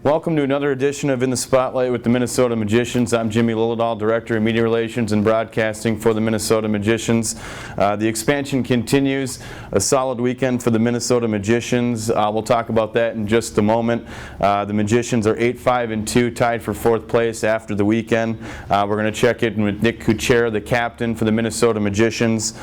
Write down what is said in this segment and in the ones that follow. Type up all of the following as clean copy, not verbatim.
Welcome to another edition of In the Spotlight with the Minnesota Magicians. I'm Jimmy Lillidahl, Director of Media Relations and Broadcasting for the Minnesota Magicians. The expansion continues. A solid weekend for the Minnesota Magicians. We'll talk about that in just a moment. The Magicians are 8-5-2, tied for fourth place after the weekend. We're going to check in with Nick Kuchera, the captain for the Minnesota Magicians.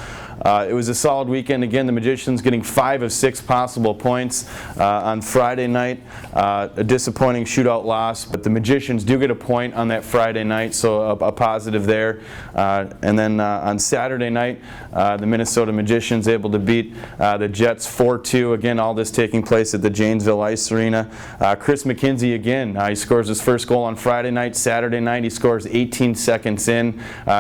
It was a solid weekend. Again, the Magicians getting 5 of 6 possible points on Friday night. A disappointing shootout loss, but the Magicians do get a point on that Friday night, so a positive there. And then on Saturday night, the Minnesota Magicians able to beat the Jets 4-2. Again, all this taking place at the Janesville Ice Arena. Chris McKenzie again, he scores his first goal on Friday night. Saturday night, he scores 18 seconds in.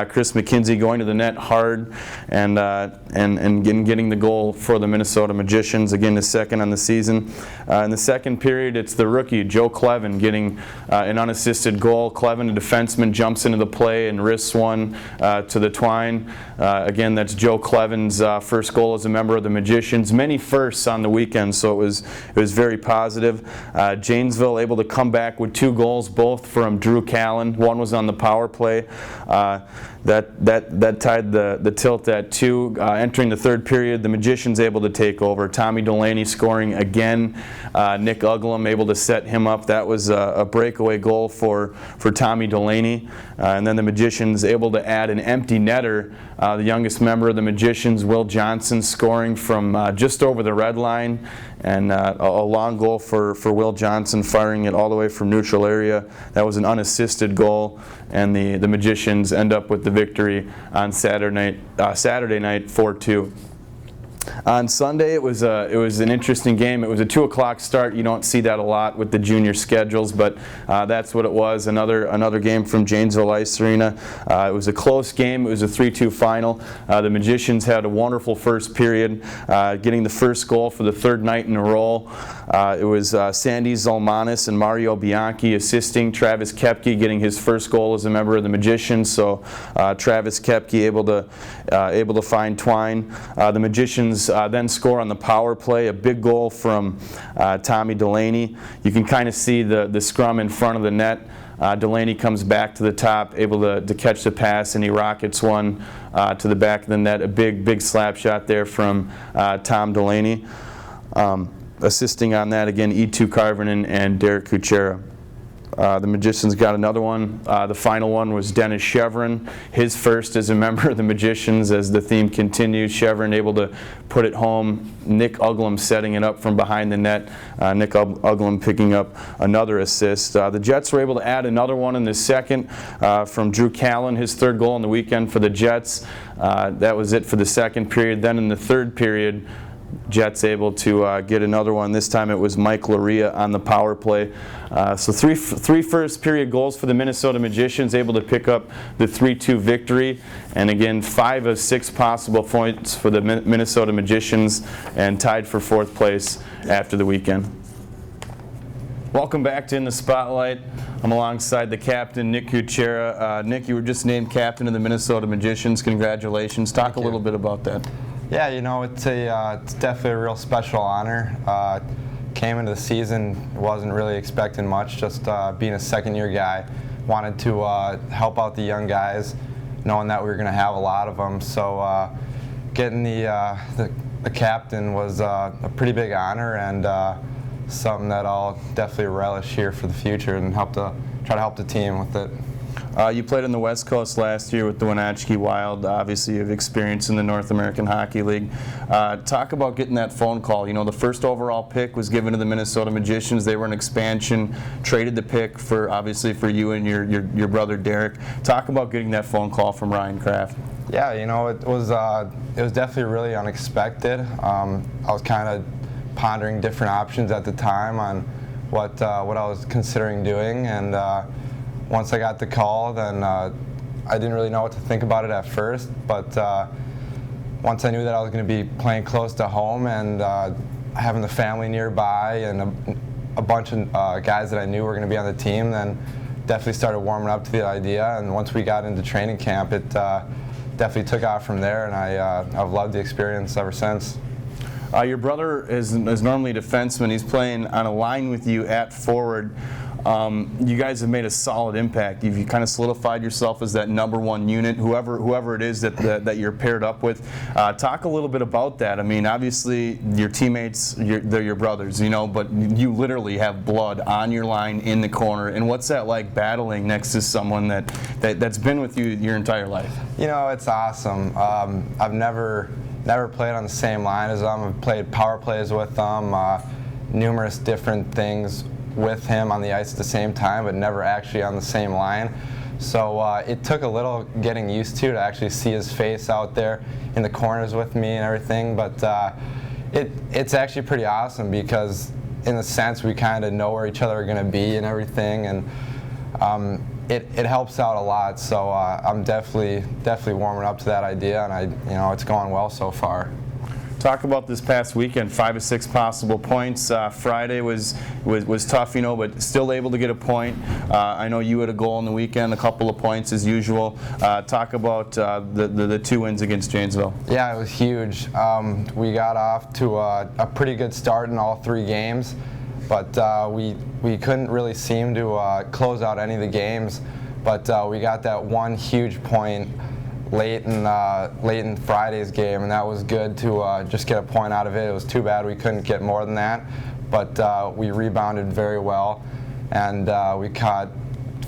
Chris McKenzie going to the net hard and getting the goal for the Minnesota Magicians, again the second on the season. In the second period, it's the rookie Joe Clevin getting an unassisted goal. Clevin, a defenseman, jumps into the play and risks one to the twine. Again, that's Joe Clevin's first goal as a member of the Magicians. Many firsts on the weekend, so it was very positive. Janesville able to come back with 2 goals, both from Drew Callan. One was on the power play. That tied the tilt at 2. Entering the third period, the Magicians able to take over. Tommy Delaney scoring again. Nick Uglum able to set him up. That was a breakaway goal for Tommy Delaney. And then the Magicians able to add an empty netter. The youngest member of the Magicians, Will Johnson, scoring from just over the red line. And a long goal for Will Johnson, firing it all the way from neutral area. That was an unassisted goal, and the Magicians end up with the victory on Saturday night 4-2. On Sunday, it was an interesting game. It was a 2 o'clock start. You don't see that a lot with the junior schedules, but that's what it was. Another game from Janesville Ice Arena. It was a close game. It was a 3-2 final. The Magicians had a wonderful first period, getting the first goal for the third night in a row. It was Sandy Zalmanis and Mario Bianchi assisting. Travis Kepke getting his first goal as a member of the Magicians. So Travis Kepke able to find twine. The Magicians then score on the power play, a big goal from Tommy Delaney. You can kind of see the scrum in front of the net. Delaney comes back to the top, able to catch the pass, and he rockets one to the back of the net. A big slap shot there from Tom Delaney. Assisting on that, again, E2 Carvinen and Derek Kuchera. The Magicians got another one. The final one was Dennis Chevron, his first as a member of the Magicians. As the theme continues, Chevron able to put it home. Nick Uglum setting it up from behind the net. Nick Uglum picking up another assist. The Jets were able to add another one in the second from Drew Callan, his third goal on the weekend for the Jets. That was it for the second period. Then in the third period, Jets able to get another one. This time it was Mike Loria on the power play. So three first period goals for the Minnesota Magicians, able to pick up the 3-2 victory. And again, 5 of 6 possible points for the Minnesota Magicians, and tied for fourth place after the weekend. Welcome back to In the Spotlight. I'm alongside the captain, Nick Kuchera. Nick, you were just named captain of the Minnesota Magicians. Congratulations. Talk a little bit about that. Yeah, you know, it's definitely a real special honor. Came into the season, wasn't really expecting much, just being a second-year guy. Wanted to help out the young guys, knowing that we were going to have a lot of them. So getting the captain was a pretty big honor, and something that I'll definitely relish here for the future and try to help the team with it. You played on the West Coast last year with the Wenatchee Wild. Obviously, you have experience in the North American Hockey League. Talk about getting that phone call. You know, the first overall pick was given to the Minnesota Magicians. They were an expansion, traded the pick obviously for you and your brother Derek. Talk about getting that phone call from Ryan Kraft. Yeah, you know, it was definitely really unexpected. I was kind of pondering different options at the time on what I was considering doing, and once I got the call, then I didn't really know what to think about it at first, but once I knew that I was going to be playing close to home and having the family nearby and a bunch of guys that I knew were going to be on the team, then definitely started warming up to the idea. And once we got into training camp, it definitely took off from there, and I've loved the experience ever since. Your brother is normally a defenseman. He's playing on a line with you at forward. You guys have made a solid impact. You've kind of solidified yourself as that #1 unit, whoever it is that you're paired up with. Talk a little bit about that. I mean, obviously your teammates, they're your brothers, but you literally have blood on your line in the corner. And what's that like, battling next to someone that's been with you your entire life? It's awesome. I've never played on the same line as them. I've played power plays with them, numerous different things with him on the ice at the same time, but never actually on the same line. So it took a little getting used to actually see his face out there in the corners with me and everything. But it's actually pretty awesome because, in a sense, we kind of know where each other are going to be and everything, and it helps out a lot. So I'm definitely warming up to that idea, and it's going well so far. Talk about this past weekend, 5 of 6 possible points. Friday was tough, but still able to get a point. I know you had a goal on the weekend, a couple of points as usual. Talk about the 2 wins against Janesville. Yeah, it was huge. We got off to a pretty good start in all 3 games, but we couldn't really seem to close out any of the games. But we got that one huge point late in Friday's game, and that was good to just get a point out of it. It was too bad we couldn't get more than that, but we rebounded very well, and we caught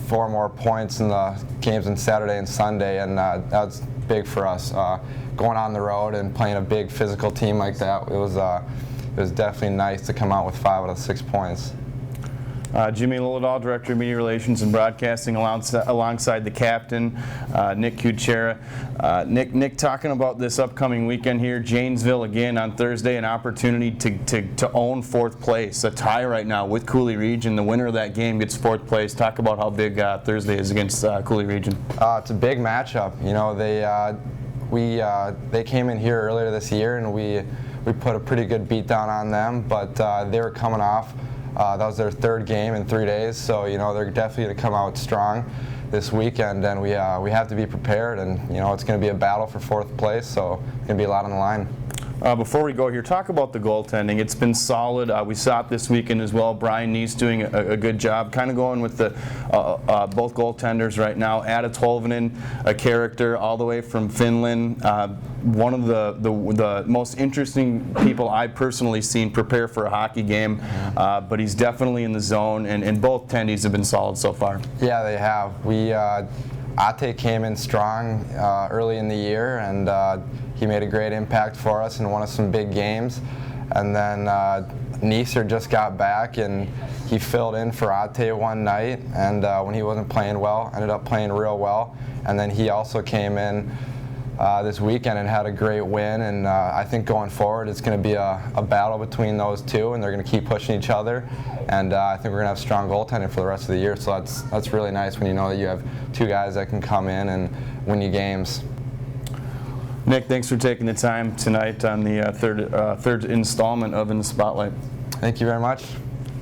4 more points in the games on Saturday and Sunday, and that's big for us. Going on the road and playing a big physical team like that, it was definitely nice to come out with 5 out of 6 points. Jimmy Lillidahl, Director of Media Relations and Broadcasting, alongside the captain, Nick Kuchera. Nick, talking about this upcoming weekend here, Janesville again on Thursday, an opportunity to own 4th place, a tie right now with Cooley Region. The winner of that game gets 4th place. Talk about how big Thursday is against Cooley Region. It's a big matchup. They came in here earlier this year, and we put a pretty good beat down on them, but they were coming off. That was their 3rd game in 3 days, so they're definitely going to come out strong this weekend, and we have to be prepared. And it's going to be a battle for 4th place, so it's going to be a lot on the line. Before we go here, talk about the goaltending. It's been solid. We saw it this weekend as well. Brian Neese doing a good job, kind of going with the both goaltenders right now. Ada Tolvanen, a character all the way from Finland. One of the most interesting people I've personally seen prepare for a hockey game, but he's definitely in the zone, and both tendies have been solid so far. Yeah, they have. Ate came in strong early in the year, and he made a great impact for us and won us some big games. And then Neeser just got back, and he filled in for Ate one night, and when he wasn't playing well, ended up playing real well. And then he also came in this weekend and had a great win, and I think going forward it's going to be a battle between those 2, and they're going to keep pushing each other, and I think we're going to have strong goaltending for the rest of the year, so that's really nice when you know that you have 2 guys that can come in and win you games. Nick, thanks for taking the time tonight on the third installment of In the Spotlight. Thank you very much.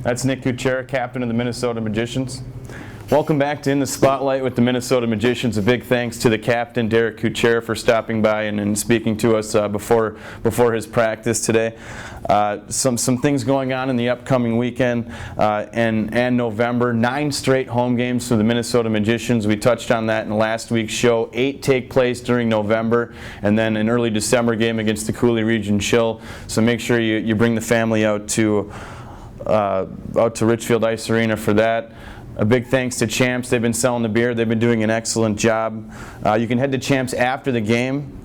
That's Nick Kuchera, captain of the Minnesota Magicians. Welcome back to In the Spotlight with the Minnesota Magicians. A big thanks to the captain, Derek Kuchera, for stopping by and speaking to us before his practice today. Some things going on in the upcoming weekend and November. 9 straight home games for the Minnesota Magicians. We touched on that in last week's show. 8 take place during November, and then an early December game against the Cooley Region Chill. So make sure you bring the family out to Richfield Ice Arena for that. A big thanks to Champs. They've been selling the beer. They've been doing an excellent job. You can head to Champs after the game.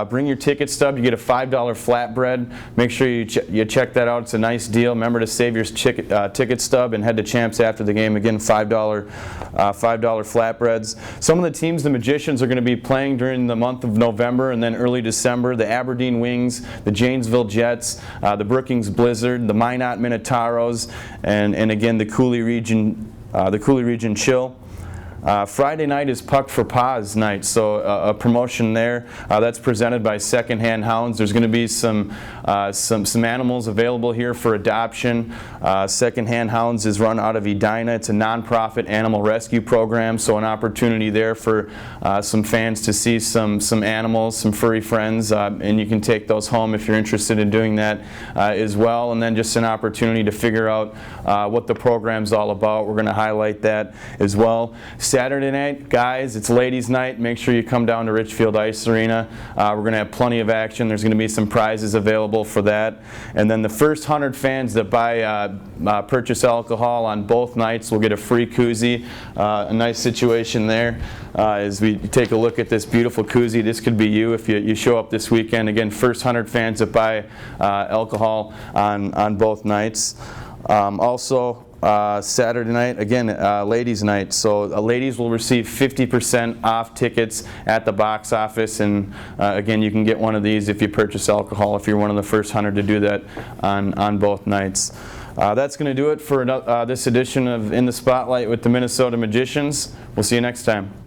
Bring your ticket stub. You get a $5 flatbread. Make sure you check that out. It's a nice deal. Remember to save your ticket stub and head to Champs after the game. Again, $5 flatbreads. Some of the teams the Magicians are going to be playing during the month of November and then early December: the Aberdeen Wings, the Janesville Jets, the Brookings Blizzard, the Minot Minotauros, and again the Cooley Region Chill. Friday night is Puck for Paws night, so a promotion there. That's presented by Secondhand Hounds. There's going to be some animals available here for adoption. Secondhand Hounds is run out of Edina. It's a nonprofit animal rescue program, so an opportunity there for some fans to see some animals, some furry friends, and you can take those home if you're interested in doing that as well. And then just an opportunity to figure out what the program's all about. We're going to highlight that as well. Saturday night, guys, it's ladies' night. Make sure you come down to Richfield Ice Arena. We're going to have plenty of action. There's going to be some prizes available for that. And then the first 100 fans that purchase alcohol on both nights will get a free koozie. A nice situation there as we take a look at this beautiful koozie. This could be you if you show up this weekend. Again, first 100 fans that buy alcohol on both nights. Also, Saturday night, again, ladies' night. So ladies will receive 50% off tickets at the box office, and again, you can get one of these if you purchase alcohol, if you're one of the first 100 to do that on both nights. That's going to do it for this edition of In the Spotlight with the Minnesota Magicians. We'll see you next time.